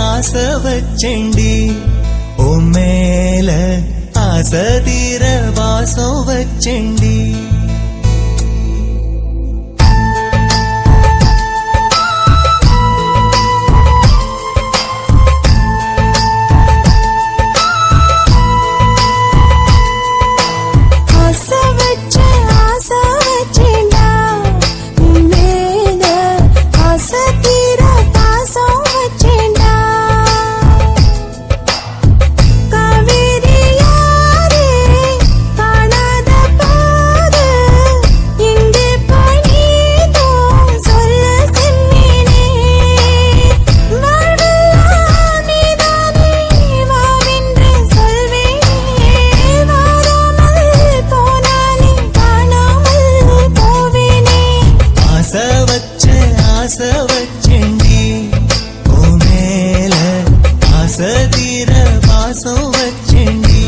ஆசை வச்சேண்டி உன் மேல ஆசை தீர வாசம் வச்சேண்டி ஆசை வச்சேண்டி உன் மேல ஆசை தீர வாசம் வச்சேண்டி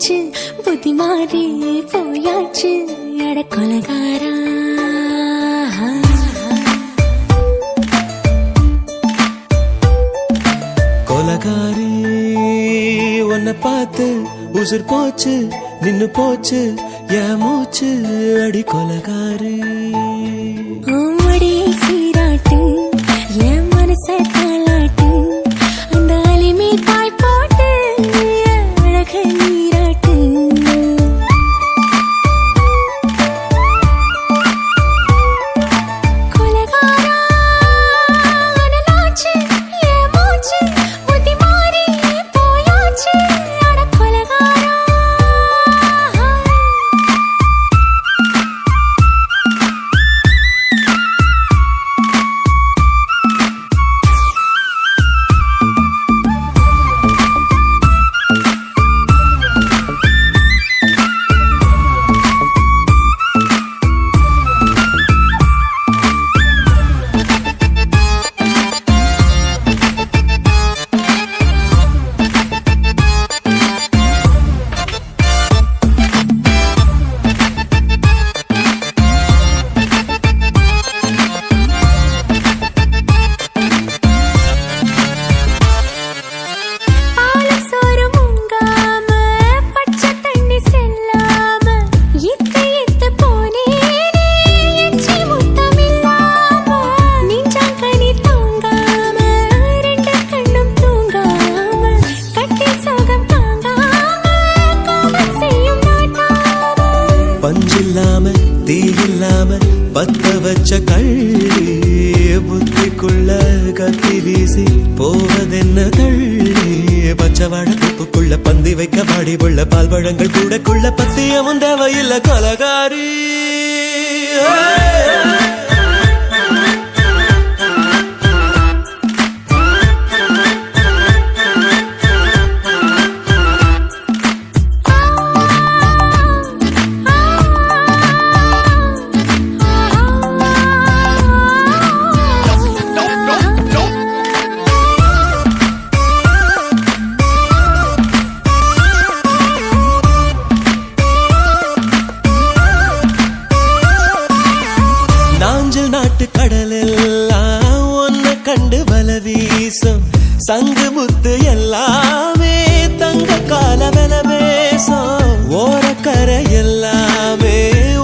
போயாச்சு புத்தி மாறி போயாச்சு அட கொலகாரா கொலகாரி உன்னை பார்த்து உசுர் போச்சு நின்னு போச்சு என் மூச்சு அடி கொலகாரி ஆமடியை சீராட்டு என் மனச தாளாட்டு அந்த அலிமே பாய் போட்டு அழக நீராட்டு கொலகாரா அனலாச்சு என் மூச்சு புத்தி மாறி போயாச்சு அட கொலகாரா பஞ்சில்லாம தீயில்லாம பத்த வச்ச கள்ளி புத்திக்குள்ள கத்தி வீசி போவதென்ன தள்ளி பச்சவாட குப்புக்குள்ள பந்தி வைக்க பாடி உள்ள பால் பழங்கள் கூடக்குள்ள பத்தியமும் தேவையில்ல கொலகாரி நாட்டு கடலெல்லாம் ஒன்ன கண்டு வல வீசும் சங்கு முத்து எல்லாமே தங்க கால வெல பேசும் ஓரக்கரை எல்லாமே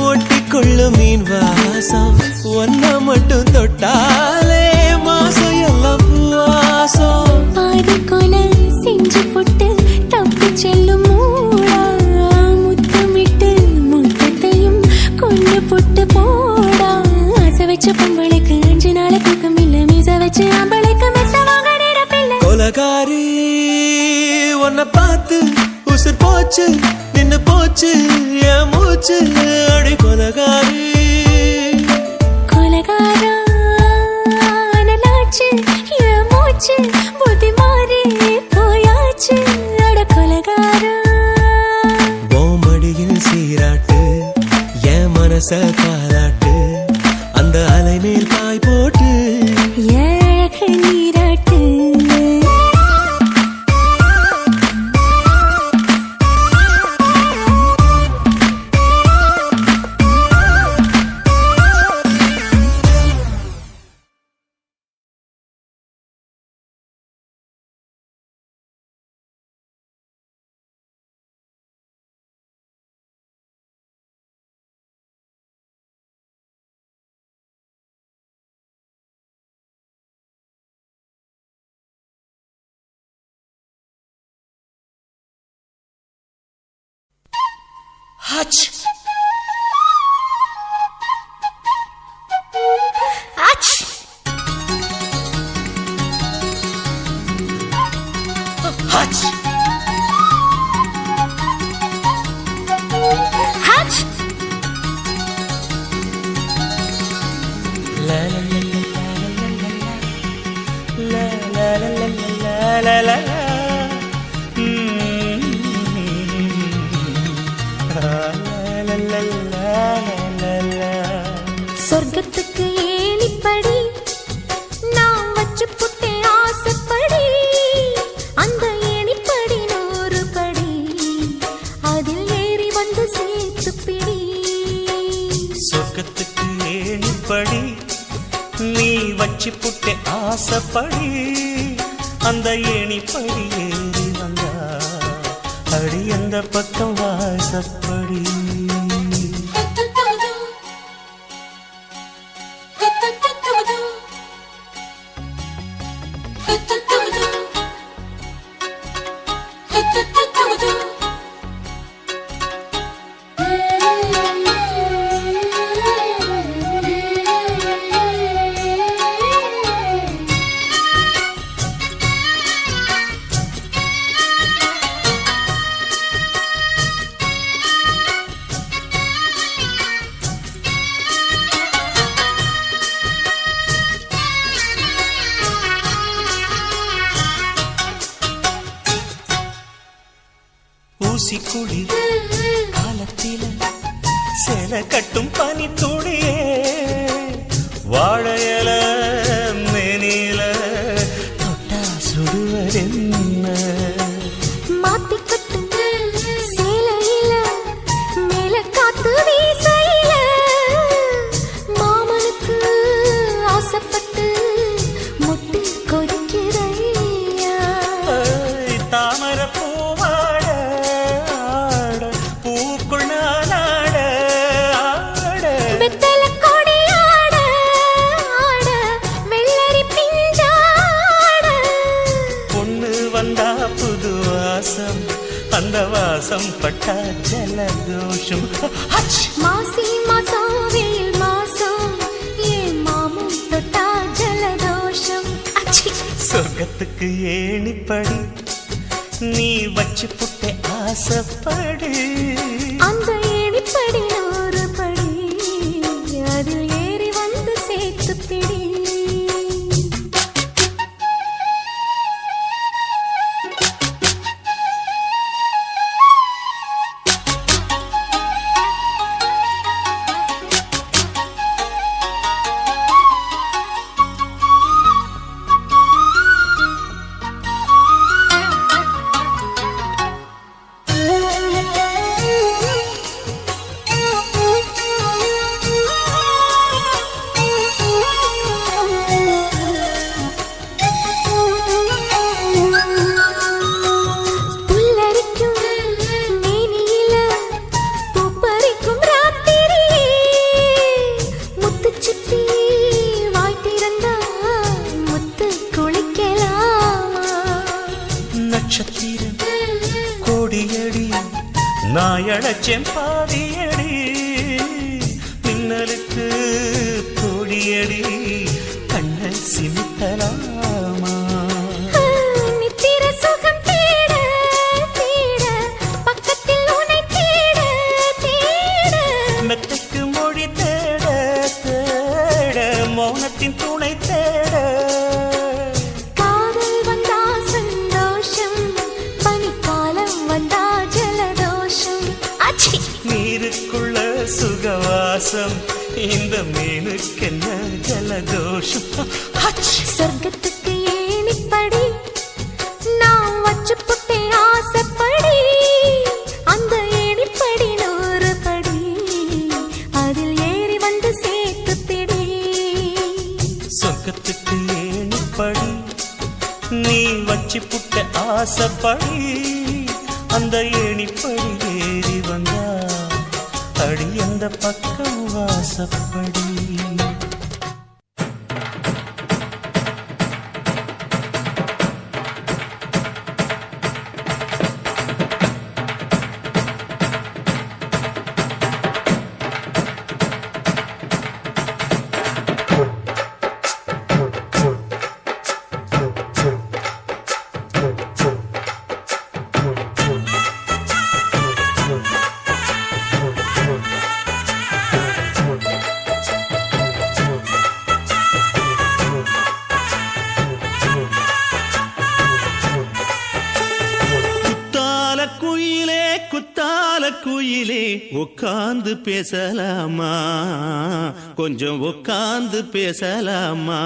ஒட்டிக்கொள்ளும் மீன் வாசம் ஒன்ன மட்டும் தொட்டாலே மாசம் எல்லாம் வாசம் பாதி கொலை செஞ்சு போட்டு தப்பு செல்லும் மூடா முத்தமிட்டு முத்தத்தையும் கொண்டு போட்டு போடா வச்ச பொம்பளைக்கு 5 நாள் தூக்கம் இல்ல மீச வச்சு ஆம்பளைக்கு மெத்த வாங்க நிரப்பில்ல கொலகாரி உன்னை பார்த்து உசுர் போச்சு நின்னு போச்சு என் மூச்சு அடி கொலகாரி கொலகாரா அனலாச்சு என் மூச்சு புத்தி மாறி போயாச்சு அட கொலகாரா மடியில் சீராட்டு என் மனச காலாட்டு அந்த அலை மேல் பாய் போட்டு ஏக நீராட்டு Hutch. Hutch. Hutch. Hutch. La la la la la la la la la la. சொர்க்கத்துக்கு ஏணிப்படி நான் வச்சு புட்டே ஆசைப்படி அந்த ஏணிப்படி 100 படி நீ வச்சு புட்டே ஆசைப்படி அந்த ஏணிப்படி ஏறி வந்தா அடி அந்த பக்கம் வாசப்படி ஊசி குளிர் காலத்தில சேல கட்டும் பனி துளியே வாழையல மேனில தொட்டா சுடுவதென்ன மாத்தி கட்டும் சேலையில மேல காத்து வீசையில மாமனுக்கு ஆசைப்பட்டு முட்டி கொதிக்கிறையா தாமர பூவாட பூக்குள் நானாட வெத்தல கொடியாட ஆட வெள்ளரி பிஞ்சாட பொண்ணு வந்தா புது வாசம் அந்த வாசம் பட்டா ஜலதோஷம் மாசி மாசம் வெயில் மாசம் ஏன் மாமன் தொட்டா ஜலதோஷம் சொர்க்கத்துக்கு ஏணிப்படி நீ வச்சு புட்டே ஆசைப்படு அந்த ஏணிப்படி 100 படி அதில் ஏறி வந்து சேர்த்து பிடி நட்சத்திரம் கோடியடி நாயடச்சேன் பாதியடி மின்னலுக்கு கோடியடி கண்ணை சிமித்தலாமா நித்திர சுகம் தேட தேட பக்கத்தில் உன்னை தேட தேட மெத்தைக்கு மொழி தேட தேட மௌனத்தின் துணை தேட காதல் வந்தா சந்தோஷம் பனிக்காலம் வந்தா ஜலதோஷம் நீருக்குள்ள சுகவாசம் இந்த மீனுக்கென்ன ஜலதோஷம் சொர்க்கத்துக்கு ஏணிப்படி நான் வச்சு புட்டே ஆசைப்படி அந்த ஏணிப்படி 100 படி அதில் ஏறி வந்து சேர்த்து பிடி சொர்க்கத்துக்கு ஏணிப்படி நீ வச்சு புட்ட ஆசைப்படி அந்த ஏணிப்படி ஏறி வந்தா அடி அந்த பக்கம் வாசப்படி குயிலே உட்கார்ந்து பேசலாமா கொஞ்சம் உட்கார்ந்து பேசலாமா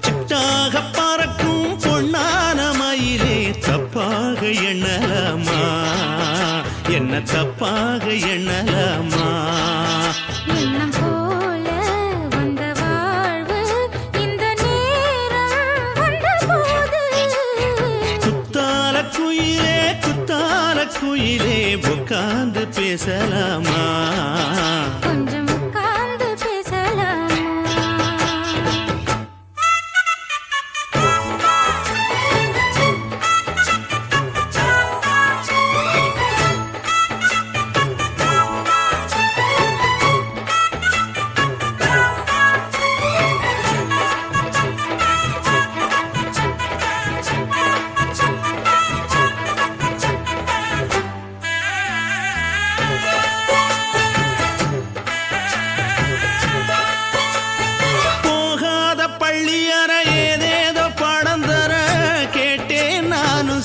சிட்டாக பறக்கும் பொன்னான மயிலே தப்பாக எண்ணலாமா என்ன தப்பாக எண்ணலாமா எண்ணம் போல வந்தவா பேசலாமா கொஞ்சம் உட்கார்ந்து பேசலாமா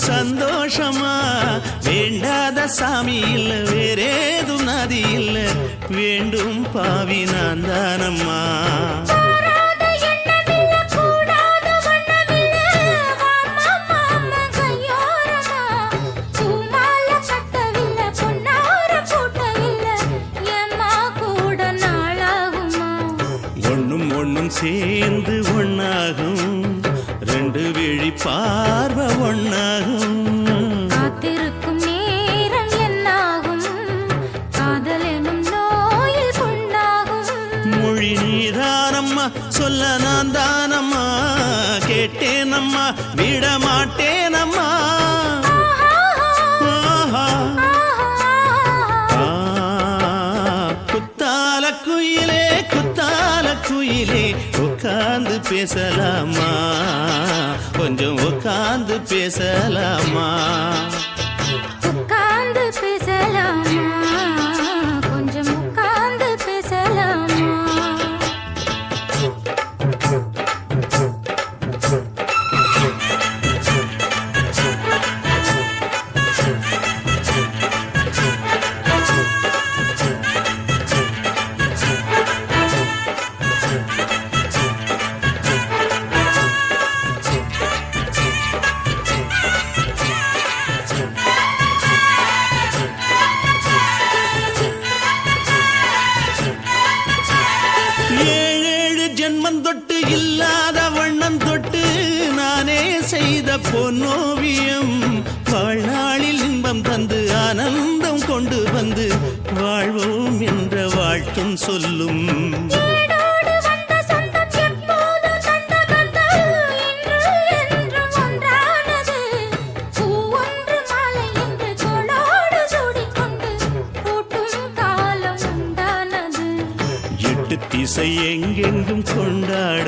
சந்தோஷமா வேண்டாத சாமி இல்ல வேறேதும் நதி இல்ல வேண்டும் பாவி நான் தானம்மா ஒண்ணும் ஒண்ணும் சேர்ந்து ஒண்ணாகும் ரெண்டு விழி பார்வை ஒண்ணாகும் காத்திருக்கும் நேரம் என்னாகும் காதல் எனும் நோயில் புண்ணாகும் மொழி நீதானம்மா சொல்ல நான் தானம்மா கேட்டேனம்மா விட மாட்டேனம்மா குத்தால குயிலே குத்தால குயிலே உட்கார்ந்து பேசலாமா கொஞ்சம் உட்கார்ந்து பேசலாமா உட்கார்ந்து பேசலாமா கொஞ்சம் உட்கார்ந்து பேசலாமா தொட்டு இல்லாத வண்ணம் தொட்டு நானே செய்த பொன்னோவியம் வாழ்நாளில் இன்பம் தந்து ஆனந்தம் கொண்டு வந்து வாழ்வோம் என்ற வாழ்த்தும் சொல்லும் திசை எங்கெங்கும் கொண்டாட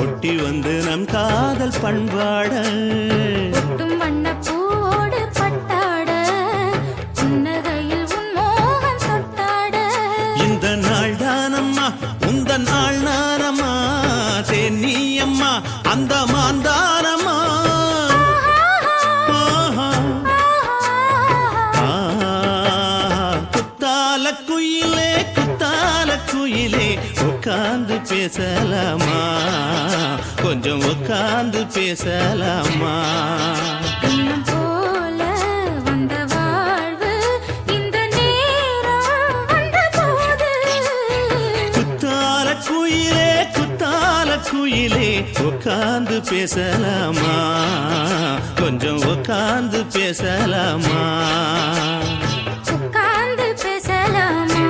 ஒட்டி வந்து நம் காதல் பண்பாட வண்ணப்பூவோடு பட்டாட புன்னகையில் உன் மோகம் தொட்டாட இந்த நாள் தானம்மா உந்த நாள் நானம்மா தென்னியம்மா அந்த மாந்தானம்மா குத்தால குயிலே குத்தால குயிலே உட்கார்ந்து பேசலாமா கொஞ்சம் உட்கார்ந்து பேசலாமா இன்னும் போல வந்த வாழ்வு இந்த நேரம் வந்தபோது குத்தால குயிலே குத்தால குயிலே உட்கார்ந்து பேசலாமா கொஞ்சம் உட்கார்ந்து பேசலாமா உட்கார்ந்து பேசலாமா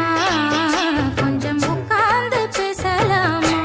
கொஞ்சம் உட்கார்ந்து பேசலாமா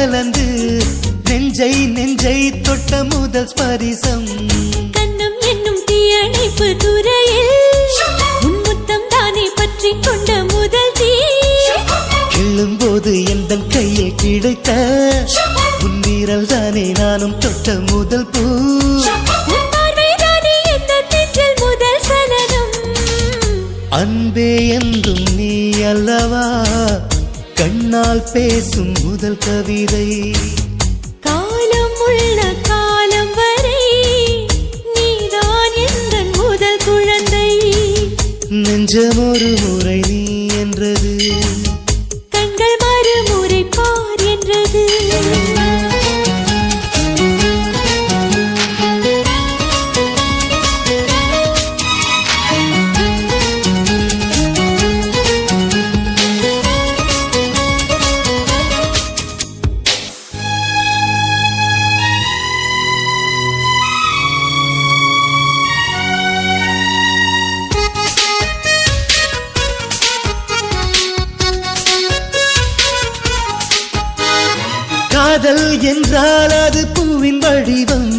கலந்து நெஞ்சை நெஞ்சை தொட்ட முதல் ஸ்பரிசம் கண்ணம் என்னும் தீயணைப்பு துறையில் முத்தம் தானே பற்றி கொண்ட முதல் தீ கிள்ளும் போது எந்த கையில் கிடைத்த உன்வீரல் தானே நானும் தொட்ட முதல் பூ முதல் சலனம் அன்பே என்றும் நீ அல்லவா கண்ணால் பேசும் முதல் கவிதை காலம் உள்ள காலம் வரை நீதான் எந்த முதல் குழந்தை நெஞ்சம் ஒரு முறை நீ என்றது கண்கள் மறுமுறை பார் என்றது காதல் என்றால் அது பூவின் வடிவம்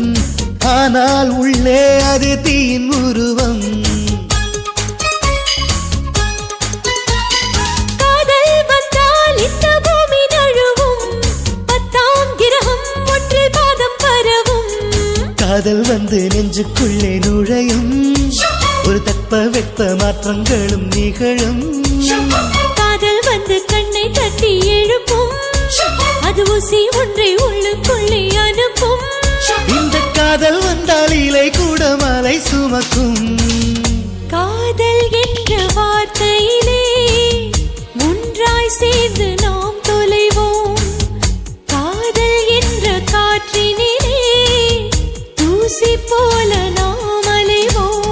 ஆனால் உள்ளே அது தீயின் உருவம் காதல் வந்தால் இந்த பூமி நழுவும் 10ஆம் கிரகம் ஒன்றில் பாதம் பரவும் காதல் வந்து நெஞ்சுக்குள்ளே நுழையும் ஒரு தட்ப வெப்ப மாற்றங்களும் நிகழும் காதல் வந்து கண்ணை தட்டி எழுப்பும் அது ஊசி ஒன்றை உள்ளுக்குள்ளே அனுப்பும் இந்த காதல் வந்தால் இலை கூட மலை சுமக்கும் காதல் என்ற வார்த்தையிலே ஒன்றாய் சேர்ந்து நாம் தொலைவோம் காதல் என்ற காற்றினிலே தூசி போல நாம் அலைவோம்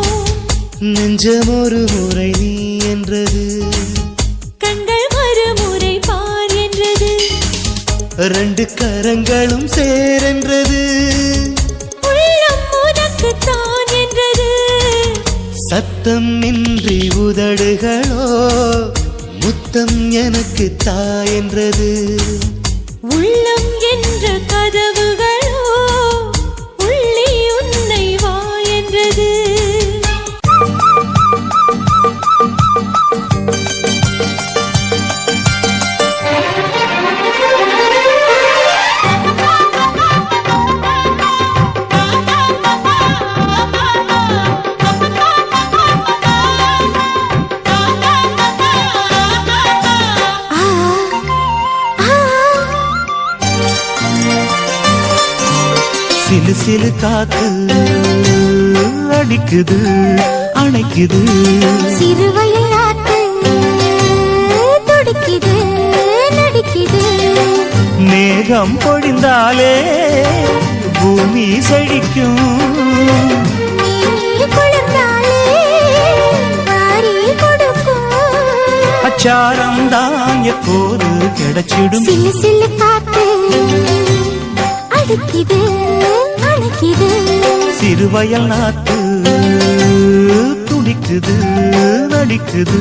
நெஞ்சம் ஒரு முறை நீ என்றது கண்கள் மறுமுறை பார் என்றது ரெண்டு கரங்களும் சேரென்றது உள்ளம் உனக்கு தான் என்றது சத்தம் இன்றி உதடுகளோ முத்தம் எனக்கு தா என்றது உள்ளம் என்ற கதவுகளோ உள்ளே உன்னை வா என்றது சிலு சிலு காத்து அடிக்குது அணைக்குது சிறுவயல் ஆத்து துடிக்குது நடிக்குது மேகம் பொழிந்தாலே பூமி செழிக்கும் நீர் குளிர்ந்தாலே வாரி கொடுக்கும் அச்சாரம் தான் எப்போது கிடைச்சிடும் சிலு சிலு காத்து அடிக்குது அணைக்குது சிறுவயல் நாத்து துடிக்குது நடிக்குது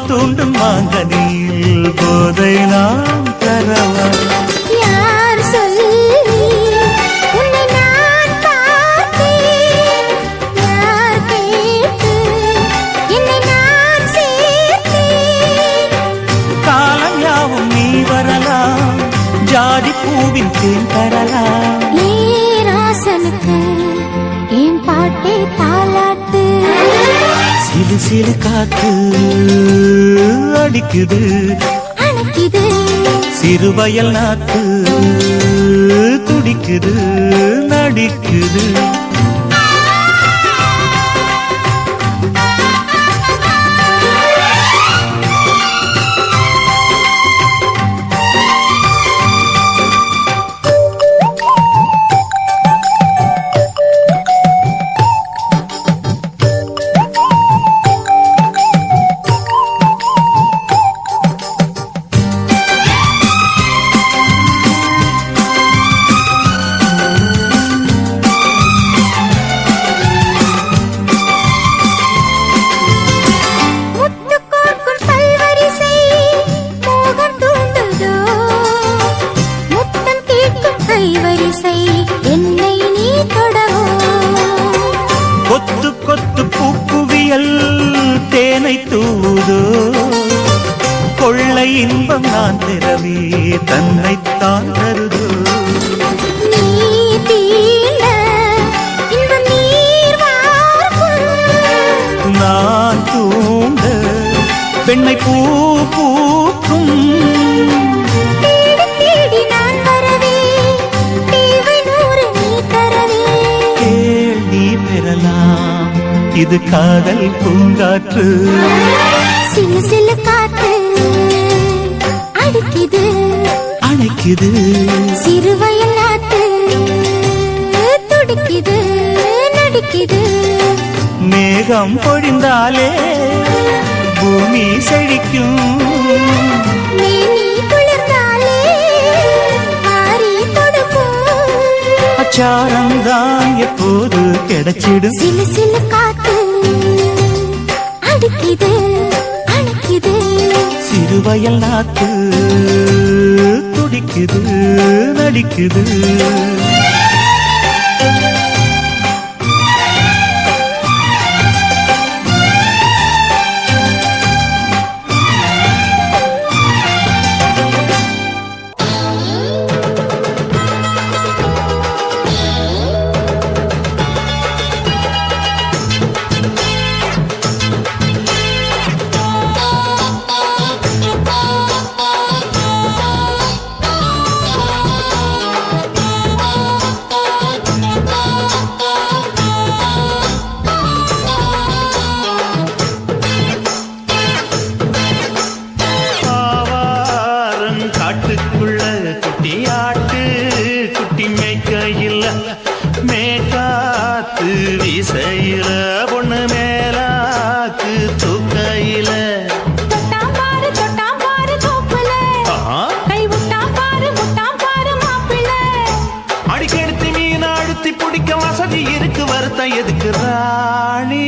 தூண்டும் மாங்கனியில் போதை நாம் தரவா யார் சொல்லி உன்னை நான் பார்த்தேன் யார் கேட்டு என்னை நான் சேர்த்தேன் காலம் யாவும் நீ வரலாம் ஜாதி பூவின் தேன் தரலாம் ராசனுக்கு என் பாட்டே தாலாட்டு சிலு காத்து அடிக்குது அணைக்குது சிறுவயல் நாத்து துடிக்குது நடிக்குது என்னை நீ தொடவோ கொத்து கொத்து பூக்குவியல் தேனை தூதோ கொள்ளை இன்பம் நான் திறவே தன்னைத்தான் தருதோ நீ தீண்ட இன்பம் நீர் வார்க்கும் நான் தூண்ட பெண்ணை பூ பூக்கும் தேடி தேடி நான் வரவே தேவை நூறு நீ தரவே கேள் நீ பெறலாம் இது காதல் பூங்காற்று சிலு சிலு காத்து அடிக்குது அணைக்குது சிறுவயல் நாத்து துடிக்குது நடிக்குது மேகம் பொழிந்தாலே பூமி செழிக்கும் மேனி குளிர்ந்தாலே ஆறி தொடுக்கும் அச்சாரம் தான் எப்போது கிடைச்சிடும் சிலு சிலு காத்து அடிக்குது அணைக்குது சிறுவயல் நாத்து துடிக்குது நடிக்குது காட்டுக்குள்ள குட்டியாட்டு குட்டி மேய்க்கையில் மேக்காத்து வீசையில பொண்ணு மேலாக்கு தூக்கையில அடிக்கெடுத்து மீன் அழுத்தி பிடிக்க வசதி இருக்கு வருத்தம் எதுக்கு ராணி